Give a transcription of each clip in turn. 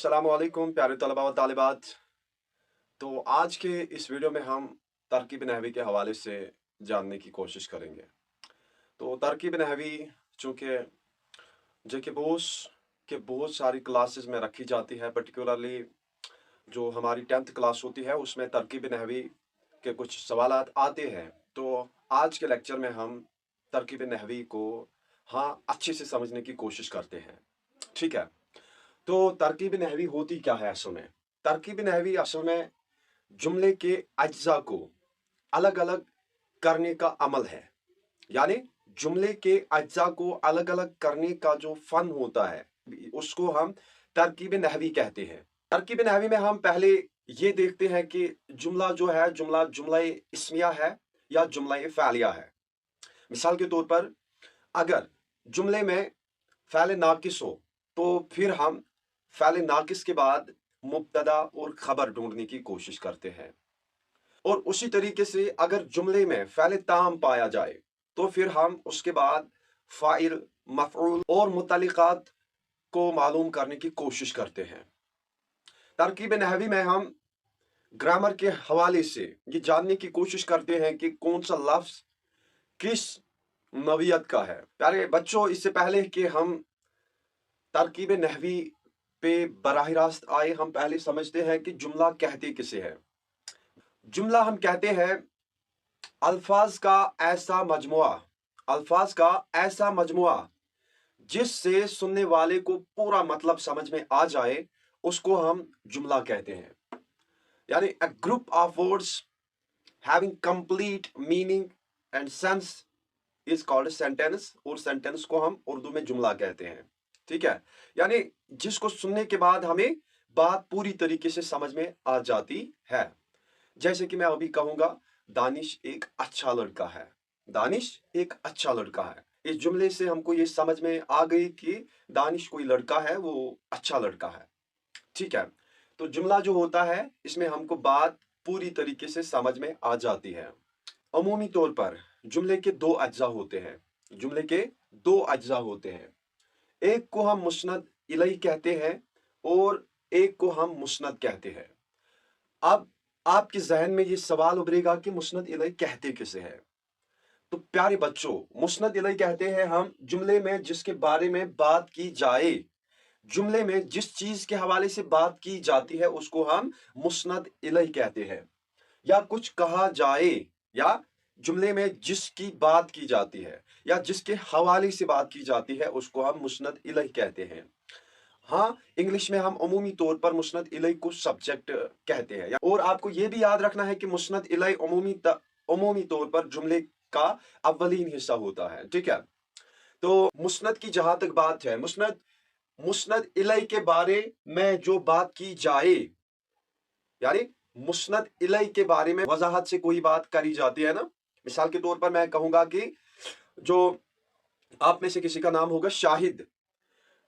अस्सलाम वालेकुम प्यारे तलबा व तालिबात। तो आज के इस वीडियो में हम तरकीब नहवी के हवाले से जानने की कोशिश करेंगे। तो तरकीब नहवी चूँकि जेके बोस के बहुत सारी क्लासेस में रखी जाती है, पर्टिकुलरली जो हमारी 10th क्लास होती है उसमें तरकीब नहवी के कुछ सवालात आते हैं। तो आज के लेक्चर में हम तरकीब नहवी को अच्छे से समझने की कोशिश करते हैं। ठीक है? तो तरकीब नहवी होती क्या है असल में? तरकीब नहवी असल में जुमले के अज्जा को अलग-अलग करने का अमल है। यानी जुमले के अज्जा को अलग-अलग करने का जो फन होता है, उसको हम तरकीब नहवी कहते हैं। तरकीब नहवी में हम पहले ये देखते हैं कि जुमला जो है, जुमला इस्मिया है या जुमला फ़ालिया है। मिसाल के तौर पर अगर जुमले में फ़ाइल नाक़िस हो, तो फिर हम फ़ाइल नाक़िस के बाद मुब्तदा और ख़बर ढूँढने की कोशिश करते हैं। और उसी तरीके से अगर जुमले में फ़ाइल ताम पाया जाए, तो फिर हम उसके बाद फ़ाइल, मफ़ऊल और मुतल्लिक़ात को मालूम करने की कोशिश करते हैं। तरकीब नहवी में हम ग्रामर के हवाले से ये जानने की कोशिश करते हैं कि कौन-सा लफ़्ज़ किस नौइयत का है। प्यारे बच्चों, इससे पहले कि हम तरकीब नहवी पे बराह रास्त आए, हम पहले समझते हैं कि जुमला कहते किसे हैं। जुमला हम कहते हैं अल्फाज का ऐसा मजमुआ जिससे सुनने वाले को पूरा मतलब समझ में आ जाए, उसको हम जुमला कहते हैं। यानी a group of words having complete meaning and sense is called sentence, और सेंटेंस को हम उर्दू में जुमला कहते हैं। ठीक है? यानी जिसको सुनने के बाद हमें बात पूरी तरीके से समझ में आ जाती है। जैसे कि मैं अभी कहूंगा, दानिश एक अच्छा लड़का है। दानिश एक अच्छा लड़का है। इस जुमले से हमको ये समझ में आ गई कि दानिश कोई लड़का है, वो अच्छा लड़का है। ठीक है? तो जुमला जो होता है, इसमें हमको बात पूरी तरीके से समझ में आ जाती है। अमूमी तौर पर जुमले के दो अज्जा होते हैं। जुमले के दो अज्जा होते हैं। एक को हम मुस्नद इलैह कहते हैं और एक को हम मुस्नद कहते हैं। अब आपके ज़हन में ये सवाल उभरेगा कि मुस्नद इलैह कहते किसे हैं? तो प्यारे बच्चों, मुस्नद इलैह कहते हैं हम जुमले में जिसके बारे में बात की जाए, जुमले में जिस चीज़ के हवाले से बात की जाती है, उसको हम मुस्नद इलैह कहते हैं। या कुछ कहा जाए, या जुमले में जिसकी बात की जाती है या जिसके हवाले से बात की जाती है, उसको हम मुस्नद इलैह कहते हैं। इंग्लिश में हम अमूमी तौर पर मुस्नद इलैह को सब्जेक्ट कहते हैं। और आपको ये भी याद रखना है कि मुस्नद इलैह अमूमी तौर पर जुमले का अव्वलीन हिस्सा होता है। ठीक है? तो मुस्नद की जहां तक बात है, मुस्नद इलैह के बारे में जो बात की जाए, यानी मुस्नद इलैह के बारे में वजाहत से कोई बात करी जाती है ना। मिसाल के तौर पर मैं कहूंगा कि जो आप में से किसी का नाम होगा शाहिद।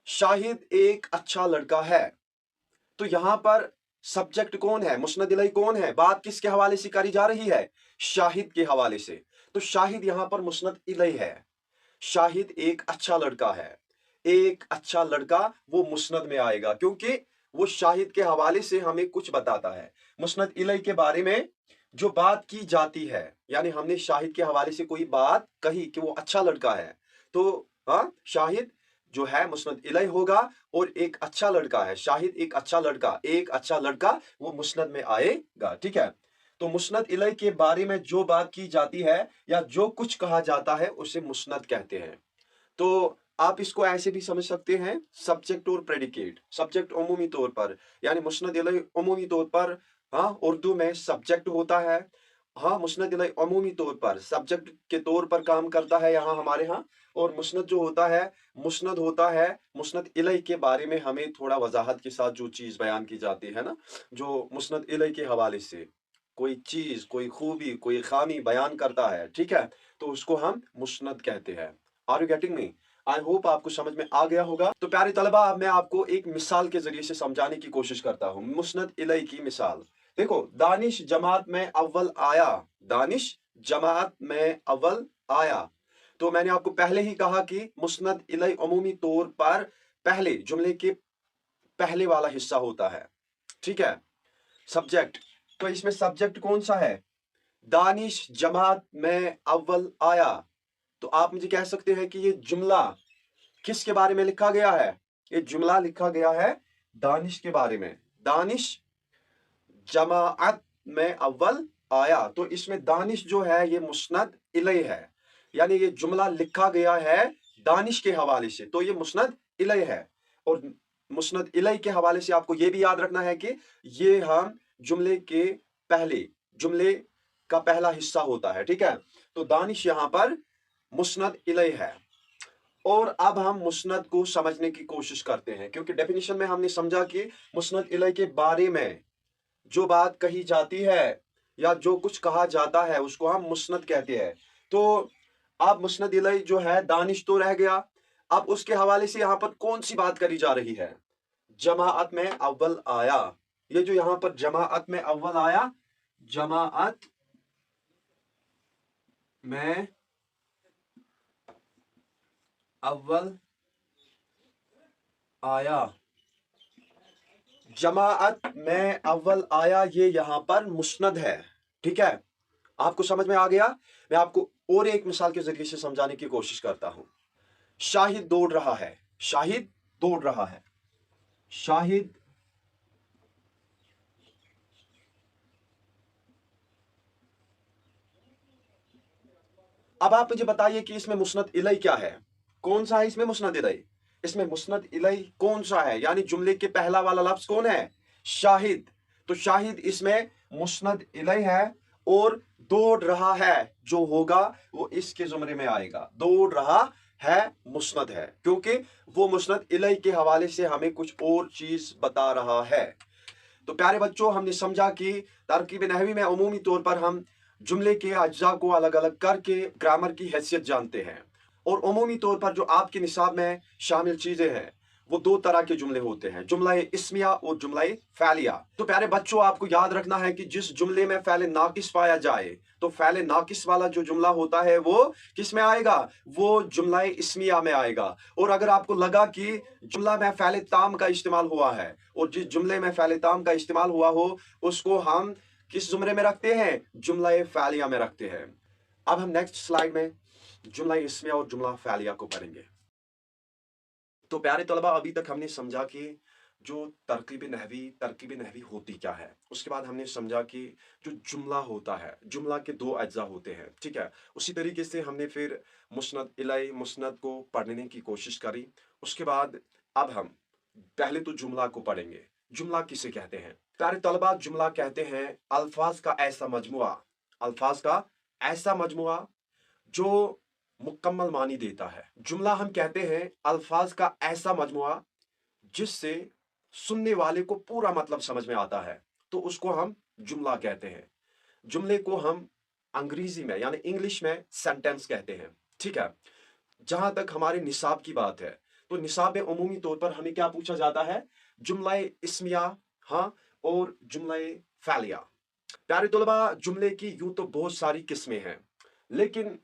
शाहिद एक अच्छा लड़का है। तो यहां पर सब्जेक्ट कौन है? मुस्नद इलैह कौन है? बात किसके हवाले से करी जा रही है? शाहिद के हवाले से। तो शाहिद यहां पर मुस्नद इलैह है। शाहिद एक अच्छा लड़का है। एक अच्छा लड़का वो मुस्नद में आएगा, क्योंकि वो शाहिद के हवाले से हमें कुछ बताता है। मुस्नद इलैह के बारे में जो बात की जाती है, यानी हमने शाहिद के हवाले से कोई बात कही कि वो अच्छा लड़का है, तो शाहिद जो है मुस्नद इलैह होगा। और एक अच्छा लड़का है, शाहिद एक अच्छा लड़का वो मुस्नद में आएगा। ठीक है? तो मुस्नद इलैह के बारे में जो बात की जाती है या जो कुछ कहा जाता है, उसे मुस्नद कहते हैं। तो आप इसको ऐसे भी समझ सकते हैं, सब्जेक्ट और प्रेडिकेट। सब्जेक्ट अमूमी तौर पर, यानी मुस्नद इलैह अमूमी तौर पर उर्दू में सब्जेक्ट होता है। मुस्नद इलैह अमूमी तौर पर सब्जेक्ट के तौर पर काम करता है यहाँ हमारे यहाँ। और मुस्नद जो होता है, मुस्नद इलैह के बारे में हमें थोड़ा वजाहत के साथ जो चीज़ बयान की जाती है ना, जो मुस्नद इलैह के हवाले से कोई चीज़, कोई खूबी, कोई खामी बयान करता है, ठीक है? तो उसको हम मुस्नद कहते हैं। Are you getting me? I hope आपको समझ में आ गया होगा। तो प्यारे तलबा, अब मैं आपको एक मिसाल के जरिए से समझाने की कोशिश करता हूँ। मुस्नद इलैह की मिसाल देखो, दानिश जमात में अव्वल आया। दानिश जमात में अव्वल आया। तो मैंने आपको पहले ही कहा कि मुस्नद इलैह अमूमी तौर पर पहले जुमले के पहले वाला हिस्सा होता है, ठीक है। सब्जेक्ट, तो इसमें सब्जेक्ट कौन सा है? दानिश जमात में अव्वल आया। तो आप मुझे कह सकते हैं कि ये जुमला किसके बारे में लिखा गया है? ये जुमला लिखा गया है दानिश के बारे में। दानिश जमाअत में अव्वल आया, तो इसमें दानिश जो है ये मुस्नद इलय है, यानी ये जुमला लिखा गया है दानिश के हवाले से, तो ये मुस्नद इलय है। और मुस्नद इलय के हवाले से आपको ये भी याद रखना है कि ये हम जुमले के पहले, जुमले का पहला हिस्सा होता है, ठीक है। तो दानिश यहां पर मुस्नद इलय है। और अब हम मुस्नद को समझने की कोशिश करते हैं, क्योंकि डेफिनेशन में हमने समझा कि मुस्नद इलय के बारे में जो बात कही जाती है या जो कुछ कहा जाता है उसको हम मुस्नद कहते हैं। तो अब मुस्नद इलय जो है दानिश तो रह गया, अब उसके हवाले से यहाँ पर कौन सी बात करी जा रही है? जमाअत में अव्वल आया। ये जो यहाँ पर जमाअत में अव्वल आया, जमाअत में अव्वल आया, जमाअत में अव्वल आया, ये यहां पर मुस्नद है, ठीक है। आपको समझ में आ गया? मैं आपको और एक मिसाल के जरिए से समझाने की कोशिश करता हूं। शाहिद दौड़ रहा है, शाहिद दौड़ रहा है, शाहिद अब आप मुझे बताइए कि इसमें मुस्नद इलय क्या है? कौन सा है इसमें मुस्नद इलय? इसमें मुस्नद इलय कौन सा है? यानी जुमले के पहला वाला लफ्ज कौन है? शाहिद। तो शाहिद इसमें मुस्नद इलय है, और दौड़ रहा है जो होगा वो इसके जुमरे में आएगा। दौड़ रहा है मुस्नद है, क्योंकि वो मुस्नद इलय के हवाले से हमें कुछ और चीज बता रहा है। तो प्यारे बच्चों, हमने समझा कि तरकीब नहवी में अमूमी तौर पर हम जुमले के अज्जा को अलग अलग करके ग्रामर की हैसियत जानते हैं, और अमूमी तौर पर जो आपके निसाब में शामिल चीजें हैं वो दो तरह के जुमले होते हैं, जुमला इस्मिया और जुमला फ़ैलिया। तो प्यारे बच्चों, आपको याद रखना है कि जिस जुमले में फ़ैल नाकिस पाया जाए, तो फ़ैल नाकिस वाला जो जुमला होता है वो किस में आएगा? वो जुमला इस्मिया में आएगा। और अगर आपको लगा कि जुमला में फ़ैल ताम का इस्तेमाल हुआ है, और जिस जुमले में फ़ैल ताम का इस्तेमाल हुआ हो उसको हम किस जुमले में रखते हैं? जुमला फ़ैलिया में रखते हैं। अब हम नेक्स्ट स्लाइड में जुमला इस्मिया और जुमला फ़ैलिया को पढ़ेंगे। तो प्यारे तलबा, अभी तक हमने समझा कि जो तरकीब नहवी होती क्या है। उसके बाद हमने समझा कि जो जुमला होता है, जुमला के दो अज्जा होते हैं, ठीक है। उसी तरीके से हमने फिर मुस्नद इलय, मुस्नद को पढ़ने की कोशिश करी। उसके बाद अब हम पहले तो जुमला को पढ़ेंगे। जुमला किसे कहते हैं? प्यारे तलबा, जुमला कहते हैं अल्फाज का ऐसा मजमुआ, अल्फाज का ऐसा मजमुआ जो मुकम्मल मानी देता है। जुमला हम कहते हैं अल्फाज का ऐसा मजमुआ जिससे सुनने वाले को पूरा मतलब समझ में आता है, तो उसको हम जुमला कहते हैं। जुमले को हम अंग्रेजी में यानी इंग्लिश में सेंटेंस कहते हैं, ठीक है। जहां तक हमारे निसाब की बात है, तो निसाब में उमूमी तौर पर हमें क्या पूछा जाता है? जुमला इस्मिया, हाँ, और जुमला फ़ैलिया। प्यारे तलबा, जुमले की यूं तो बहुत सारी किस्में हैं, लेकिन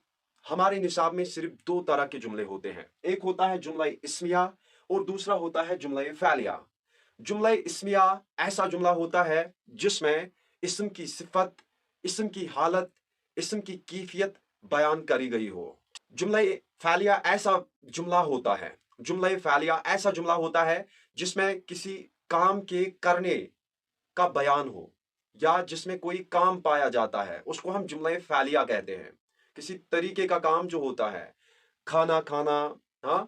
हमारे निसाब में सिर्फ दो तरह के जुमले होते हैं। एक होता है जुमला इस्मिया और दूसरा होता है जुमला फ़ैलिया। जुमला इस्मिया ऐसा जुमला होता है जिसमें इस्म की सिफत, इस्म की हालत, इस्म की कैफियत बयान करी गई हो। जुमला फ़ैलिया ऐसा जुमला होता है, जुमला फ़ैलिया ऐसा जुमला होता है जिसमें किसी काम के करने का बयान हो, या जिसमें कोई काम पाया जाता है, उसको हम जुमला फ़ैलिया कहते हैं। किसी तरीके का काम जो होता है, खाना खाना, हाँ,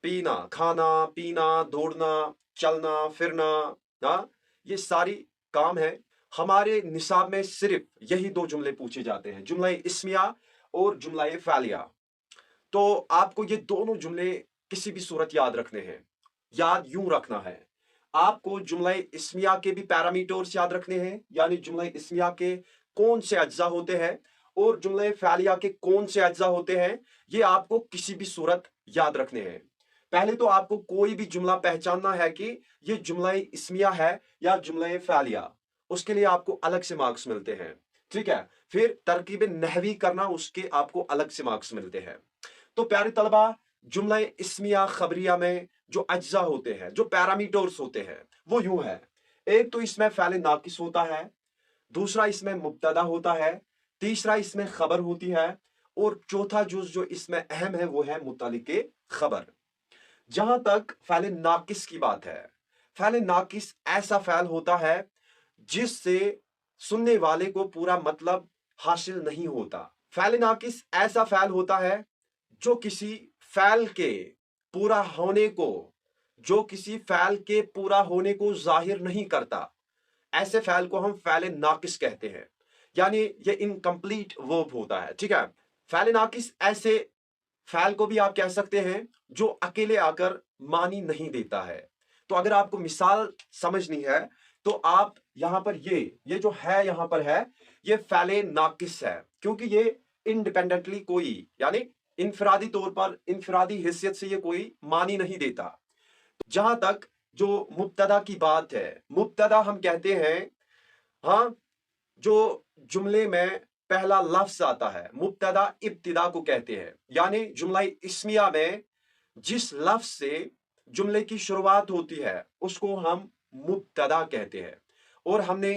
पीना, खाना पीना, दौड़ना, चलना फिरना, हाँ, ये सारी काम है। हमारे निसाब में सिर्फ यही दो जुमले पूछे जाते हैं, जुमला इस्मिया और जुमला फ़ैलिया। तो आपको ये दोनों जुमले किसी भी सूरत याद रखने हैं। याद यूं रखना है, आपको जुमला इस्मिया के भी पैरामीटर्स याद रखने हैं, यानी जुमला इस्मिया के कौन से अज्जा होते हैं और जुमला फ़ैलिया के कौन से अज्जा होते हैं, ये आपको किसी भी सूरत याद रखने हैं। पहले तो आपको कोई भी जुमला पहचानना है कि ये जुमला इस्मिया है या जुमला फ़ैलिया, उसके लिए आपको अलग से मार्क्स मिलते हैं, ठीक है। फिर तरकीब नहवी करना, उसके आपको अलग से मार्क्स मिलते हैं। तो प्यारे तलबा, जुमला इस्मिया खबरिया में जो अज्जा होते हैं, जो पैरामीटर्स होते हैं, वो यूं है। एक तो इसमें फ़ैल नाकिस होता है, दूसरा इसमें मुब्तदा होता है, तीसरा इसमें खबर होती है, और चौथा जुज जो इसमें अहम है वो है मुतालिके खबर। जहां तक फ़ैल नाकिस की बात है, फ़ैल नाकिस ऐसा फ़ैल होता है जिससे सुनने वाले को पूरा मतलब हासिल नहीं होता। फ़ैल नाकिस ऐसा फ़ैल होता है जो किसी फ़ैल के पूरा होने को जो किसी फ़ैल के पूरा होने को ज़ाहिर नहीं करता। ऐसे फ़ैल को हम फ़ैल नाकिस कहते हैं, यानी ये इनकम्प्लीट वर्ब होता है। ठीक है, फ़ैल नाकिस ऐसे फ़ैल को भी आप कह सकते हैं जो अकेले आकर मानी नहीं देता है। तो अगर आपको मिसाल समझनी है तो आप यहां पर ये जो है यहां पर है, ये फ़ैल नाकिस है, क्योंकि ये इंडिपेंडेंटली कोई यानी इनफरादी तौर पर इनफरादी हैसियत से ये कोई मानी नहीं देता। जहां तक जो मुब्तदा की बात है, मुब्तदा हम कहते हैं, हाँ, जो जुमले में पहला लफ्ज आता है, मुब्तदा इब्तिदा को कहते हैं। यानी जुमला इस्मिया में जिस लफ्ज से जुमले की शुरुआत होती है उसको हम मुब्तदा कहते हैं। और हमने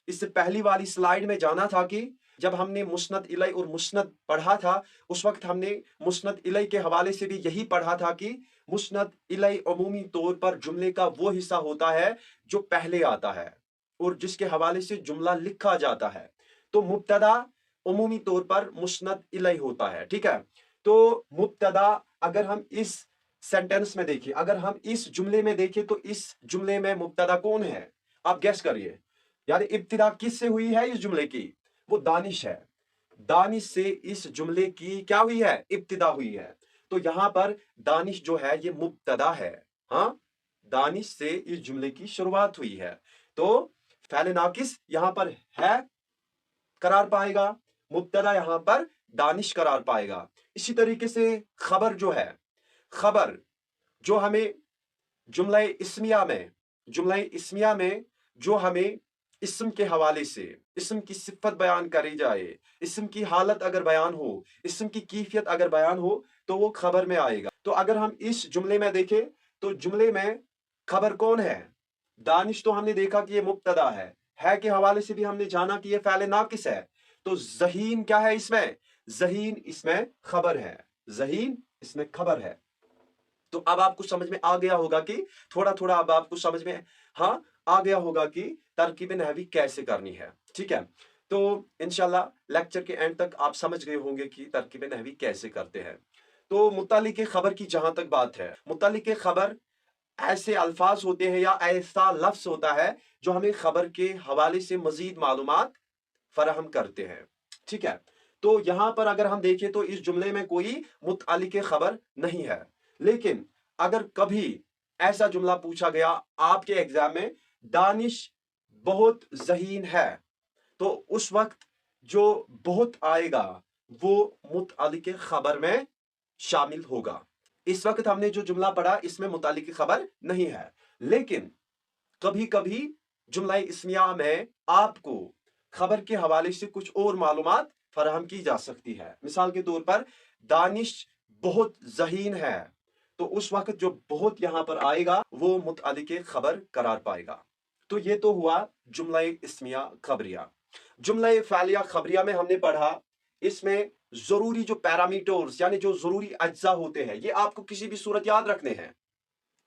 इससे पहली वाली स्लाइड में जाना था कि जब हमने मुस्नद इलै और मुस्नद पढ़ा था, उस वक्त हमने मुस्नद इलै के हवाले से भी यही पढ़ा था कि मुस्नद इलै अमूमी तौर पर जुमले का वो हिस्सा होता है जो पहले आता है और जिसके हवाले से जुमला लिखा जाता है। तो मुब्तदा अमूमी तौर पर मुस्नद इलै होता है। ठीक है, तो मुब्तदा अगर हम इस सेंटेंस में देखें, अगर हम इस जुमले में देखें तो इस जुमले में मुब्तदा कौन है? आप गेस करिए। यानी इब्तिदा किससे हुई है इस जुमले की? वो दानिश है। दानिश से इस जुमले की क्या हुई है? इब्तिदा हुई है। तो यहां पर दानिश जो है ये मुब्तदा है। हाँ, दानिश से इस जुमले की शुरुआत हुई है। तो फ़ैल नाकिस यहां पर है करार पाएगा, मुब्तदा यहां पर दानिश करार पाएगा। इसी तरीके से खबर जो है, खबर जो हमें जुमला इस्मिया में जो हमें इस्म के हवाले से इस्म की सिफत बयान करी जाए, इस्म की हालत अगर बयान हो, इस्म की कैफियत अगर बयान हो, तो वो खबर में आएगा। तो अगर हम इस जुमले में देखें तो जुमले में खबर कौन है? दानिश तो हमने देखा कि ये मुब्तदा है के हवाले से भी हमने जाना कि ये फ़ैल नाकिस है। तो ज़हीन क्या है इसमें? ज़हीन इसमें खबर है, ज़हीन इसमें खबर है। तो अब आपको समझ में आ गया होगा कि थोड़ा थोड़ा अब आपको समझ में हाँ आ गया होगा कि तरकीब नहवी कैसे करनी है। ठीक है, तो इंशाल्लाह लेक्चर के एंड तक आप समझ गए होंगे कि तरकीब नहवी कैसे करते हैं। तो मुतालिके खबर की जहां तक बात है, मुतालिके खबर ऐसे अल्फाज होते हैं या ऐसा लफ्ज होता है जो हमें खबर के हवाले से मजीद मालूमात फराहम करते हैं। ठीक है, तो यहां पर अगर हम देखें तो इस जुमले में कोई मुतालिके खबर नहीं है। लेकिन अगर कभी ऐसा जुमला पूछा गया आपके एग्जाम में, दानिश बहुत ज़हीन है, तो उस वक्त जो बहुत आएगा वो मुतालिके खबर में शामिल होगा। इस वक्त हमने जो जुमला पढ़ा इसमें मुतालिके खबर नहीं है, लेकिन कभी कभी जुमला इस्मिया में आपको खबर के हवाले से कुछ और मालूमात फराहम की जा सकती है। मिसाल के तौर पर दानिश बहुत ज़हीन है, तो उस वक्त जो बहुत यहां पर आएगा वो मुतालिके खबर करार पाएगा। तो ये तो हुआ जुमला इस्मिया खबरिया। जुमला फ़ालिया खबरिया में हमने पढ़ा इसमें जरूरी जो पैरामीटर्स यानी जो जरूरी अज्जा होते हैं ये आपको किसी भी सूरत याद रखने हैं।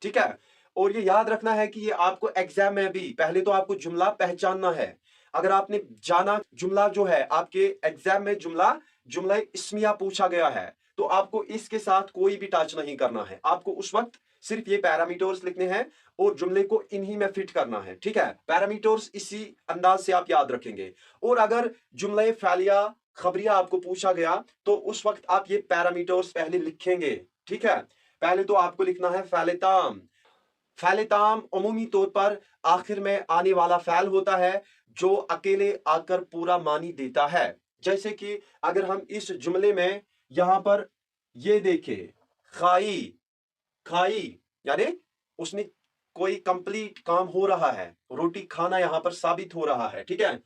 ठीक है, और ये याद रखना है कि ये आपको एग्जाम में भी पहले तो आपको जुमला पहचानना है। अगर आपने जाना जुमला जो है आपके एग्जाम में जुमला इस्मिया पूछा गया है, तो आपको इसके साथ कोई भी टच नहीं करना है। आपको उस वक्त सिर्फ ये पैरामीटर्स लिखने हैं और जुमले को इन्हीं में फिट करना है। ठीक है, पैरामीटर्स इसी अंदाज से आप याद रखेंगे। और अगर जुमला फ़ालिया खबरिया आपको पूछा गया तो उस वक्त आप ये पैरामीटर्स पहले लिखेंगे। ठीक है, पहले तो आपको लिखना है फ़ैल ताम। फ़ैल ताम अमूमी तौर पर आखिर में आने वाला फ़ैल होता है जो अकेले आकर पूरा मानी देता है। जैसे कि अगर हम इस जुमले में यहां पर ये देखें, खाई खाई यानी उसने कोई कंप्लीट काम हो रहा है, रोटी खाना यहां पर साबित हो रहा है। ठीक है,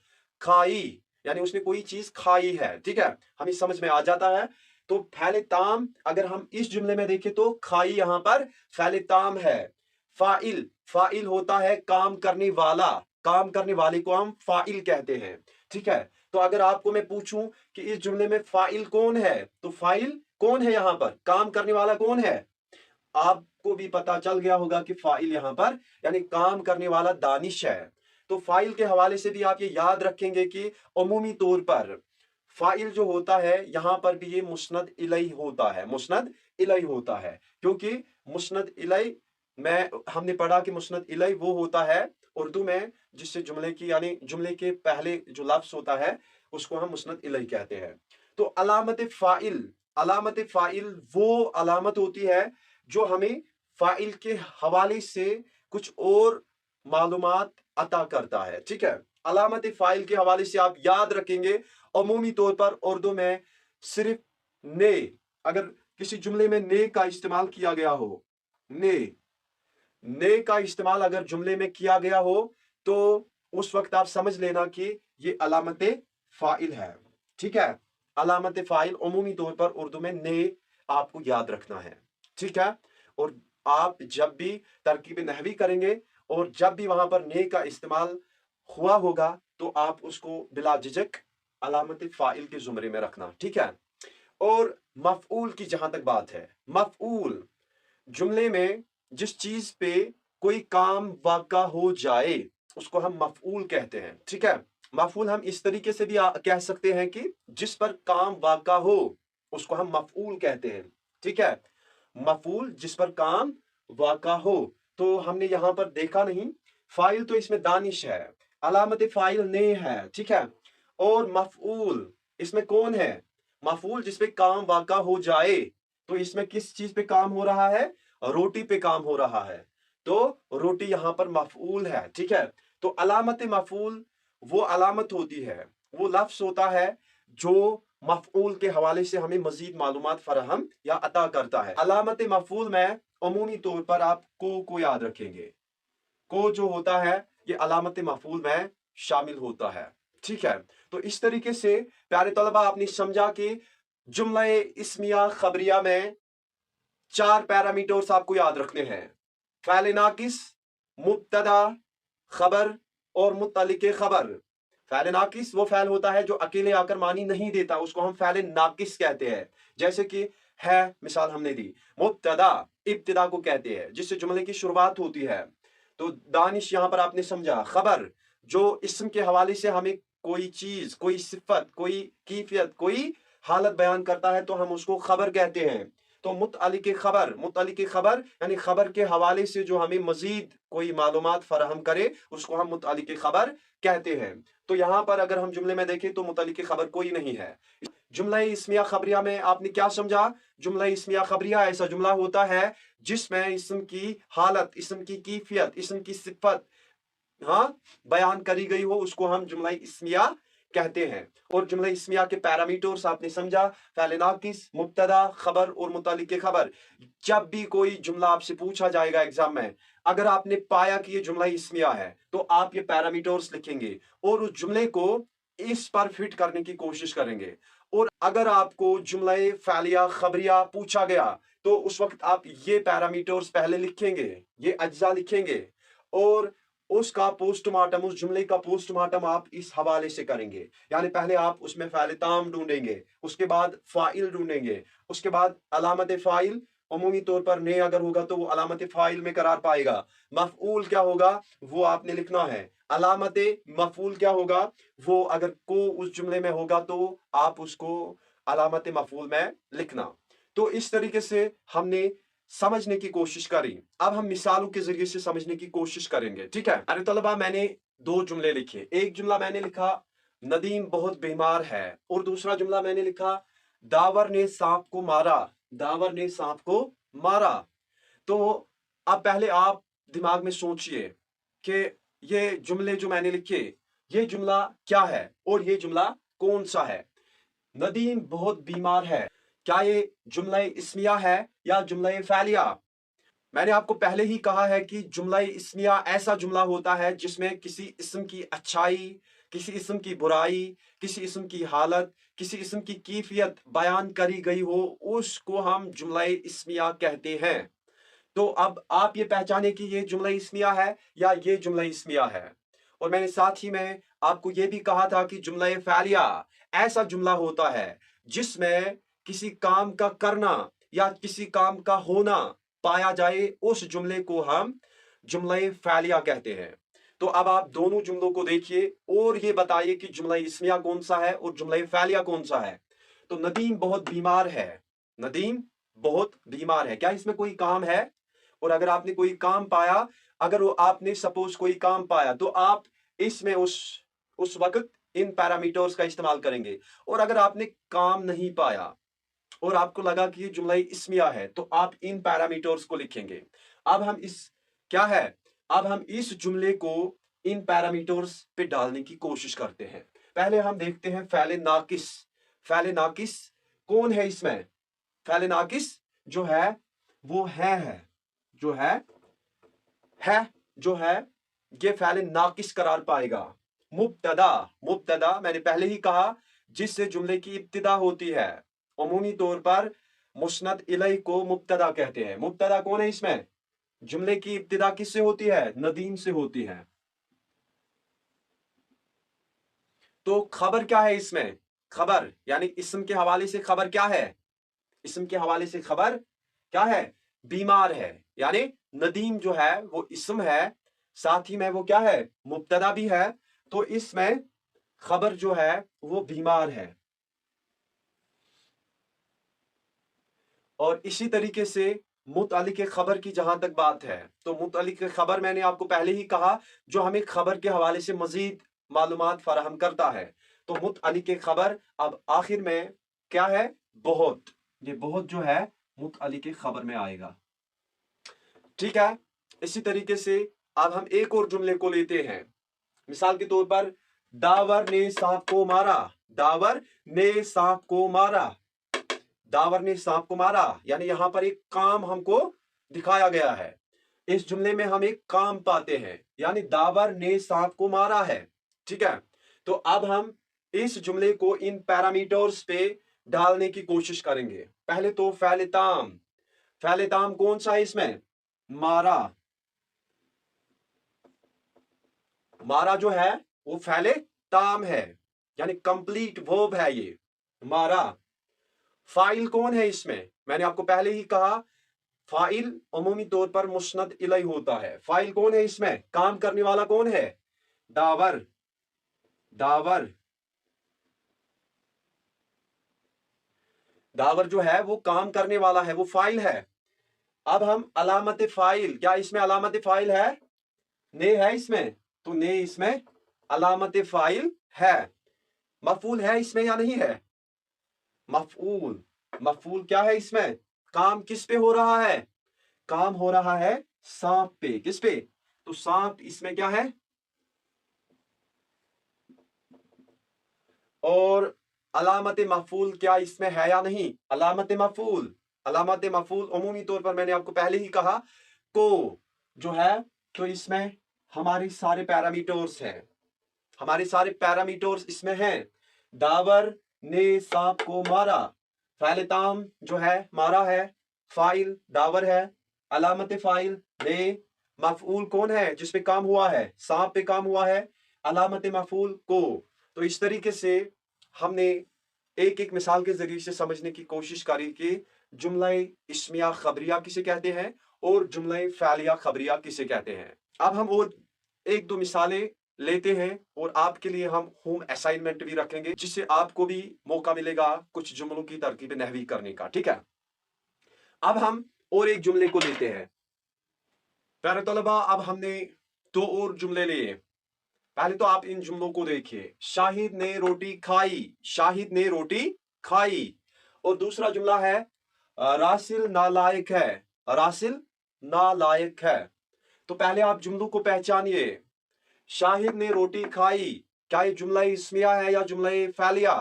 खाई यानी उसने कोई चीज खाई है। ठीक है, हमें समझ में आ जाता है तो फ़ैल ताम अगर हम इस जुमले में देखें तो खाई यहाँ पर फ़ैल ताम है। फ़ाइल होता है काम करने वाला, काम करने वाले को हम फ़ाइल कहते हैं, ठीक है। तो अगर आपको मैं पूछूं कि इस जुमले में फ़ाइल कौन है, तो फ़ाइल कौन है यहाँ पर, काम करने वाला कौन है, आपको भी पता चल गया होगा कि फ़ाइल यहाँ पर यानी काम करने वाला दानिश है। तो फ़ाइल के हवाले से भी आप ये याद रखेंगे कि अमूमी तौर पर फ़ाइल जो होता है यहाँ पर भी ये मुस्नद इलैह होता है, मुस्नद इलैह होता है, क्योंकि मुस्नद इलैह में हमने पढ़ा कि मुस्नद इलैह वो होता है उर्दू में जिससे जुमले की यानी जुमले के पहले जो लफ्ज होता है उसको हम मुस्नद इलैह कहते हैं। तो अलामत फ़ाइल वो अलामत होती है जो हमें फ़ाइल के हवाले से कुछ और मालूमात अता करता है, ठीक है। अलामत फ़ाइल के हवाले से आप याद रखेंगे अमूमी तौर पर उर्दू में सिर्फ ने, अगर किसी जुमले में ने का इस्तेमाल किया गया हो, ने का इस्तेमाल अगर जुमले में किया गया हो तो उस वक्त आप समझ लेना कि ये अलामत फ़ाइल है, ठीक है। अलामत फ़ाइल अमूमी तौर पर उर्दू में ने आपको याद रखना है, ठीक है। और आप जब भी तरकीब नहवी करेंगे और जब भी वहां पर ने का इस्तेमाल हुआ होगा तो आप उसको बिला झिझक अलामत फ़ाइल के जुमरे में रखना, ठीक है। और मफ़ऊल की जहां तक बात है, मफ़ऊल जुमले में जिस चीज पे कोई काम वाक़ा हो जाए उसको हम मफ़ऊल कहते हैं, ठीक है। मफ़ऊल हम इस तरीके से भी कह सकते हैं कि जिस पर काम वाक़ा हो उसको हम मफ़ऊल कहते हैं, ठीक है। मफ़ऊल जिस पर काम वाक़ा हो, तो हमने यहां पर देखा नहीं, फ़ाइल तो इसमें दानिश है, अलामत फ़ाइल ने है, ठीक है। और मफ़ऊल इसमें कौन है, मफ़ऊल जिस पे काम वाक़ा हो जाए, तो इसमें किस चीज पे काम हो रहा है, रोटी पे काम हो रहा है, तो रोटी यहां पर मफ़ऊल है, ठीक है। तो अलामत मफ़ऊल वो अलामत होती है, वो लफ्ज होता है जो मफ़ऊल के हवाले से हमें मजीद मालूमात फराहम या अता करता है। अलामत मफ़ऊल में अमूमी तौर पर आप को याद रखेंगे, को जो होता है ये अलामत मफ़ऊल में शामिल होता है, ठीक है। तो इस तरीके से प्यारे तलबा आपने समझा कि जुमला इस्मिया खबरिया में 4 पैरामीटर्स आपको याद रखने हैं, फ़ैल नाकिस, मुब्तदा, खबर और मुत्तलिक़ खबर। फ़ैल नाकिस वो फ़ैल होता है जो अकेले आकर मानी नहीं देता, उसको हम फ़ैल नाकिस कहते हैं, जैसे कि है मिसाल हमने दी। मुब्तदा इब्तिदा को कहते हैं जिससे जुमले की शुरुआत होती है, तो दानिश यहां पर आपने समझा। खबर जो इस्म के हवाले से हमें कोई चीज, कोई सिफत, कोई कैफियत, कोई हालत बयान करता है तो हम उसको खबर कहते हैं। तो मुत्तलिक़ खबर यानी खबर के हवाले से जो हमें मजीद कोई मालूमात फराहम करे उसको हम मुत्तलिक़ खबर कहते हैं। तो यहाँ पर अगर हम जुमले में देखें तो मुत्तलिक़ खबर कोई नहीं है। जुमला इस्मिया खबरिया में आपने क्या समझा, जुमला इस्मिया खबरिया ऐसा जुमला होता है जिसमें इस्म की हालत, इस्म की कैफियत, इस्म की सिफत बयान करी गई हो, उसको हम जुमला इस्मिया कहते हैं। और जुमला इस्मिया के पैरामीटर्स आपने समझा, फ़ैल नाकिस, मुब्तदा, खबर और मुत्तलिक़ खबर। जब भी कोई जुमला आपसे पूछा जाएगा एग्जाम में, अगर आपने पाया कि ये जुमला इस्मिया है तो आप ये पैरामीटर्स लिखेंगे और उस जुमले को इस पर फिट करने की कोशिश करेंगे। और अगर आपको जुमला फ़ैलिया खबरिया पूछा गया तो उस वक्त आप ये पैरामीटर्स पहले लिखेंगे, ये अज्जा लिखेंगे और उसका पोस्टमार्टम, उस जुमले का पोस्टमार्टम आप इस हवाले से करेंगे। यानी पहले आप उसमें फ़ैल ताम ढूंढेंगे, उसके बाद फ़ाइल ढूंढेंगे, उसके बाद अलामत फ़ाइल, अमूमी तौर पर ने अगर होगा तो वो अलामत फ़ाइल में करार पाएगा। मफ़ऊल क्या होगा वो आपने लिखना है, अलामत मफ़ऊल क्या होगा वो अगर को उस जुमले में होगा तो आप उसको अलामत मफ़ऊल में लिखना। तो इस तरीके से हमने समझने की कोशिश करी। अब हम मिसालों के जरिए से समझने की कोशिश करेंगे, ठीक है। अरे तलबा मैंने 2 जुमले लिखे, एक जुमला मैंने लिखा नदीम बहुत बीमार है और दूसरा जुमला मैंने लिखा दावर ने सांप को मारा, दावर ने सांप को मारा। तो अब पहले आप दिमाग में सोचिए कि ये जुमले जो मैंने लिखे ये जुमला क्या है और ये जुमला कौन सा है। नदीम बहुत बीमार है, क्या ये जुमला इस्मिया है या जुमला फ़ैलिया? मैंने आपको पहले ही कहा है कि जुमला इस्मिया ऐसा जुमला होता है जिसमें किसी इस्म की अच्छाई, किसी इस्म की बुराई, किसी इस्म की हालत, किसी इस्म की कैफियत बयान करी गई हो, उसको हम जुमला इस्मिया कहते हैं। तो अब आप ये पहचाने कि ये जुमला इस्मिया है या ये जुमला इस्मिया है। और मैंने साथ ही में आपको ये भी कहा था कि जुमला फ़ालिया ऐसा जुमला होता है जिसमें किसी काम का करना या किसी काम का होना पाया जाए, उस जुमले को हम जुमला फ़ालिया कहते हैं। तो अब आप दोनों जुमलों को देखिए और ये बताइए कि जुमला इस्मिया कौन सा है और जुमला फ़ालिया कौन सा है। तो नदीम बहुत बीमार है, नदीम बहुत बीमार है, क्या इसमें कोई काम है? और अगर आपने कोई काम पाया, अगर वो आपने सपोज कोई काम पाया, तो आप इसमें उस वक्त इन पैरामीटर्स का इस्तेमाल करेंगे। और अगर आपने काम नहीं पाया और आपको लगा कि ये जुमला इस्मिया है, तो आप इन पैरामीटर्स को लिखेंगे। अब हम इस क्या है, अब हम इस जुमले को इन पैरामीटर्स पे डालने की कोशिश करते हैं। पहले हम देखते हैं फ़ैल नाकिस। फ़ैल नाकिस कौन है इसमें? फ़ैल नाकिस जो है वो है जो है जो है ये फ़ैल नाकिस करार पाएगा। मुब्तदा, मुब्तदा मैंने पहले ही कहा जिससे जुमले की इब्तिदा होती है। अमूमी तौर पर मुस्नद इलैह को मुब्तदा कहते हैं। मुब्तदा कौन है इसमें? जुमले की इब्तिदा किससे होती है? नदीम से होती है। तो खबर क्या है इसमें? खबर यानी इस्म के हवाले से खबर क्या है? इस्म के हवाले से खबर क्या है? बीमार है। यानी नदीम जो है वो इस्म है, साथ ही में वो क्या है? मुब्तदा भी है। तो इसमें खबर जो है वो बीमार है। और इसी तरीके से मुतअल्लिक़ खबर की जहां तक बात है, तो मुतअल्लिक़ खबर मैंने आपको पहले ही कहा जो हमें खबर के हवाले से मजीद मालूमात फराहम करता है। तो मुतअल्लिक़ खबर अब आखिर में क्या है? बहुत। ये बहुत जो है मुतअल्लिक़ खबर में आएगा। ठीक है, इसी तरीके से अब हम एक और जुमले को लेते हैं। मिसाल के तौर पर दावर ने सांप को मारा, दावर ने सांप को मारा, दावर ने सांप को मारा, यानी यहां पर एक काम हमको दिखाया गया है। इस जुमले में हम एक काम पाते हैं, यानी दावर ने सांप को मारा है। ठीक है, तो अब हम इस जुमले को इन पैरामीटर्स पे डालने की कोशिश करेंगे। पहले तो फ़ैल ताम, फ़ैल ताम कौन सा है इसमें? मारा। मारा जो है वो फ़ैल ताम है, यानी कंप्लीट वर्ब है ये मारा। फाइल कौन है इसमें? मैंने आपको पहले ही कहा फाइल अमूमी तौर पर मुस्नद इलैह होता है। फाइल कौन है इसमें? काम करने वाला कौन है? दावर, दावर, दावर जो है वो काम करने वाला है, वो फाइल है। अब हम अलामत फाइल, क्या इसमें अलामत फाइल है? ने है इसमें, तो ने इसमें अलामत फाइल है। मफूल है इसमें या नहीं है? मफूल, मफूल क्या है इसमें? काम किस पे हो रहा है? काम हो रहा है सांप पे। किस पे? तो सांप इसमें क्या है? और अलामत मफूल क्या इसमें है या नहीं? अलामत मफूल, अलामत मफूल अमूमी तौर पर मैंने आपको पहले ही कहा को जो है, तो इसमें हमारे सारे पैरामीटर्स हैं, हमारे सारे पैरामीटर्स इसमें हैं। दावर ने सांप को मारा, फ़ैल ताम जो है मारा है, फाइल दावर है, अलामत फाइल ने, मफऊल कौन है जिस पे काम हुआ है? सांप पे काम हुआ है, अलामत मफऊल को। तो इस तरीके से हमने एक एक मिसाल के जरिए से समझने की कोशिश करी कि जुमला इस्मिया खबरिया किसे कहते हैं और जुमला फ़ालिया खबरिया किसे कहते हैं। अब हम और एक दो मिसालें लेते हैं और आपके लिए हम होम असाइनमेंट भी रखेंगे जिससे आपको भी मौका मिलेगा कुछ जुमलों की तरकीब नहवी करने का। ठीक है, अब हम और एक जुमले को लेते हैं। प्यारे तलबा, अब हमने दो और जुमले लिए। पहले तो आप इन जुमलों को देखिए। शाहिद ने रोटी खाई, शाहिद ने रोटी खाई। और दूसरा जुमला है रासिल नालायक है, रासिल नालायक है। तो पहले आप जुमलों को पहचानिए। शाहिद ने रोटी खाई, क्या ये जुमला इस्मिया है या जुमला फ़ालिया?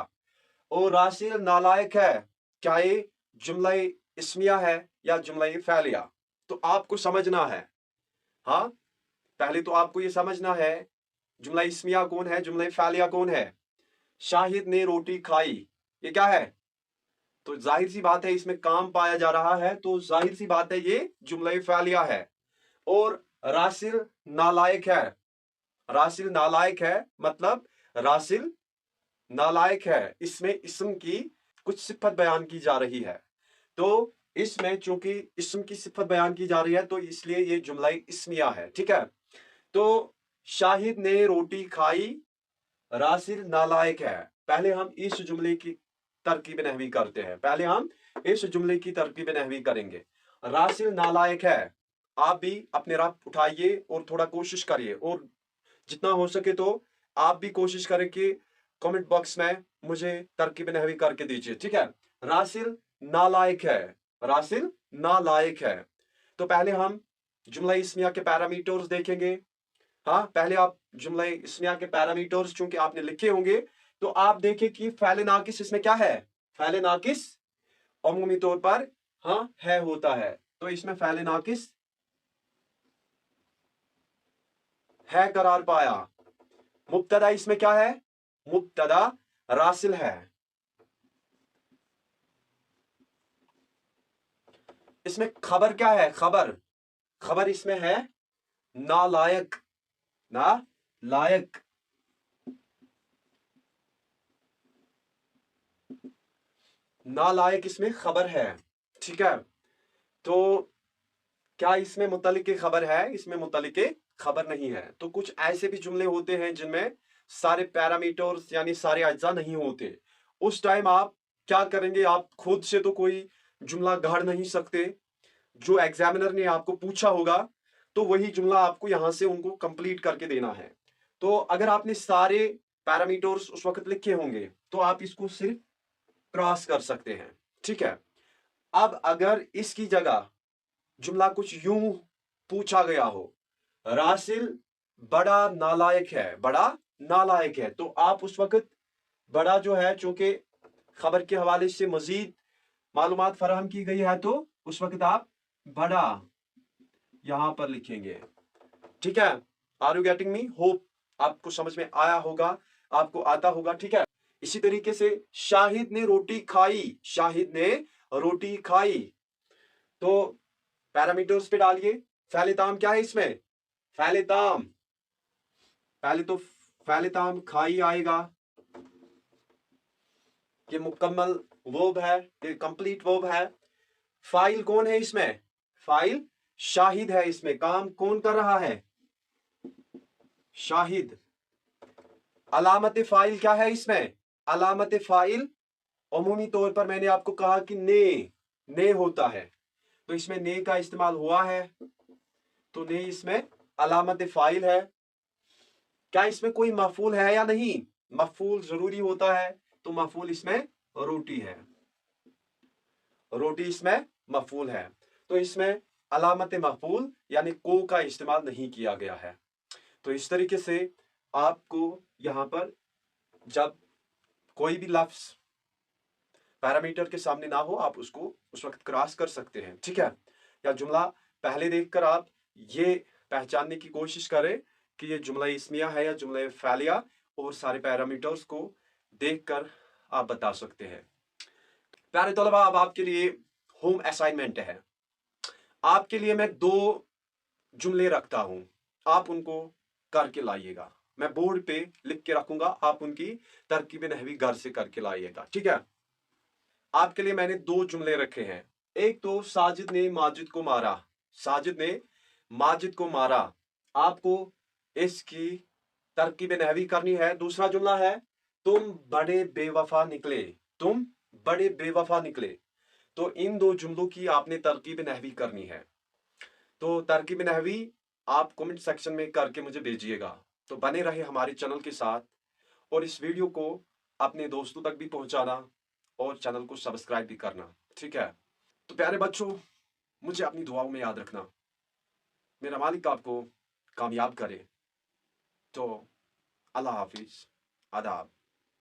और रासिल नालायक है, क्या ये जुमला इस्मिया है या जुमला फ़ालिया? तो आपको समझना है। हाँ, पहले तो आपको ये समझना है जुमला इस्मिया कौन है, जुमला फालिया कौन है। शाहिद ने रोटी खाई, ये क्या है? तो जाहिर सी बात है इसमें काम पाया जा रहा है, तो जाहिर सी बात है ये जुमला फालिया है। और रासिल नालायक है, रासिल नालायक है मतलब रासिल नालायक है, इसमें इस्म की कुछ सिफत बयान की जा रही है। तो इसमें चूंकि इस्म की सिफत बयान की जा रही है तो इसलिए ये जुमला इस्मिया है, ठीक है। तो शाहिद ने रोटी खाई, रासिल नालायक है। पहले हम इस जुमले की तरकीब नहवी करते हैं, पहले हम इस जुमले की तरकीब नहवी करेंगे। रासिल नालायक है, आप भी अपने रब उठाइए और थोड़ा कोशिश करिए, और जितना हो सके तो आप भी कोशिश करें कि कमेंट बॉक्स में मुझे तरकीब नहवी करके दीजिए, ठीक है। रासिल नालायक है, रासिल नालायक है। तो पहले हम जुमला इस्मिया के पैरामीटर्स देखेंगे। हाँ, पहले आप जुमला इस्मिया के पैरामीटर्स चूंकि आपने लिखे होंगे तो आप देखें कि फ़ैल नाकिस इसमें क्या है। फ़ैल नाकिस अमूमी तौर पर हाँ है होता है, तो इसमें फ़ैल नाकिस है करार पाया। मुब्तदा इसमें क्या है, मुब्तदा रासिल है। इसमें खबर क्या है, खबर, खबर इसमें है नालायक, नालायक। नालायक इसमें खबर है, ठीक है। तो क्या इसमें मुतल्लिक खबर है, इसमें मुतल्लिक खबर नहीं है। तो कुछ ऐसे भी जुमले होते हैं जिनमें सारे पैरामीटर्स यानी सारे अज्जा नहीं होते, उस टाइम आप क्या करेंगे, आप खुद से तो कोई जुमला गढ़ नहीं सकते, जो एग्जामिनर ने आपको पूछा होगा तो वही जुमला आपको यहां से उनको कंप्लीट करके देना है। तो अगर आपने सारे पैरामीटर्स उस वक्त लिखे होंगे तो आप इसको सिर्फ क्रॉस कर सकते हैं, ठीक है। अब अगर इसकी जगह जुमला कुछ यूं पूछा गया हो, रासिल बड़ा नालायक है, बड़ा नालायक है, तो आप उस वक्त बड़ा जो है चूंकि खबर के हवाले से मजीद मालूमात फराहम की गई है तो उस वक्त आप बड़ा यहां पर लिखेंगे, ठीक है। Are you getting me? Hope आपको समझ में आया होगा, आपको आता होगा, ठीक है। इसी तरीके से शाहिद ने रोटी खाई, शाहिद ने रोटी खाई, तो पैरामीटर्स पे डालिए। फ़ैल ताम क्या है इसमें, फ़ैल ताम, पहले तो फ़ैल ताम खाई आएगा, ये मुकम्मल वर्ब है, ये कंप्लीट वर्ब है। फाइल कौन है इसमें, फाइल शाहिद है, इसमें काम कौन कर रहा है, शाहिद। अलामत फाइल क्या है इसमें, अलामत फाइल अमूमी तौर पर मैंने आपको कहा कि ने होता है, तो इसमें ने का इस्तेमाल हुआ है, तो ने इसमें अलामत फाइल है। क्या इसमें कोई मफूल है या नहीं, मफूल जरूरी होता है, तो मफूल इसमें रोटी है, रोटी इसमें मफूल है, तो इसमें अलामत मफूल यानी को का इस्तेमाल नहीं किया गया है। तो इस तरीके से आपको यहां पर जब कोई भी लफ्ज पैरामीटर के सामने ना हो आप उसको उस वक्त क्रॉस कर सकते हैं, ठीक है। या जुमला पहले देखकर आप ये पहचानने की कोशिश करें कि ये जुमला इस्मिया है या जुमला फालिया, और सारे पैरामीटर्स को देखकर आप बता सकते हैं। प्यारे तलबा, अब आपके लिए होम असाइनमेंट है। आपके लिए मैं 2 जुमले रखता हूं, आप उनको करके लाइएगा। मैं बोर्ड पे लिख के रखूंगा, आप उनकी तरकीब नहवी घर से करके लाइएगा, ठीक है। आपके लिए मैंने 2 जुमले रखे हैं। एक तो साजिद ने माजिद को मारा, साजिद ने माजिद को मारा, आपको इसकी तरकीब नहवी करनी है। दूसरा जुमला है तुम बड़े बेवफा निकले, तुम बड़े बेवफा निकले, तो इन 2 जुमलों की आपने तरकीब नहवी करनी है। तो तरकीब नहवी आप कमेंट सेक्शन में करके मुझे भेजिएगा। तो बने रहे हमारे चैनल के साथ और इस वीडियो को अपने दोस्तों तक भी पहुंचाना और चैनल को सब्सक्राइब भी करना, ठीक है। तो प्यारे बच्चों, मुझे अपनी दुआओं में याद रखना। मेरा मालिक आपको कामयाब करे। तो अल्लाह हाफिज, आदाब।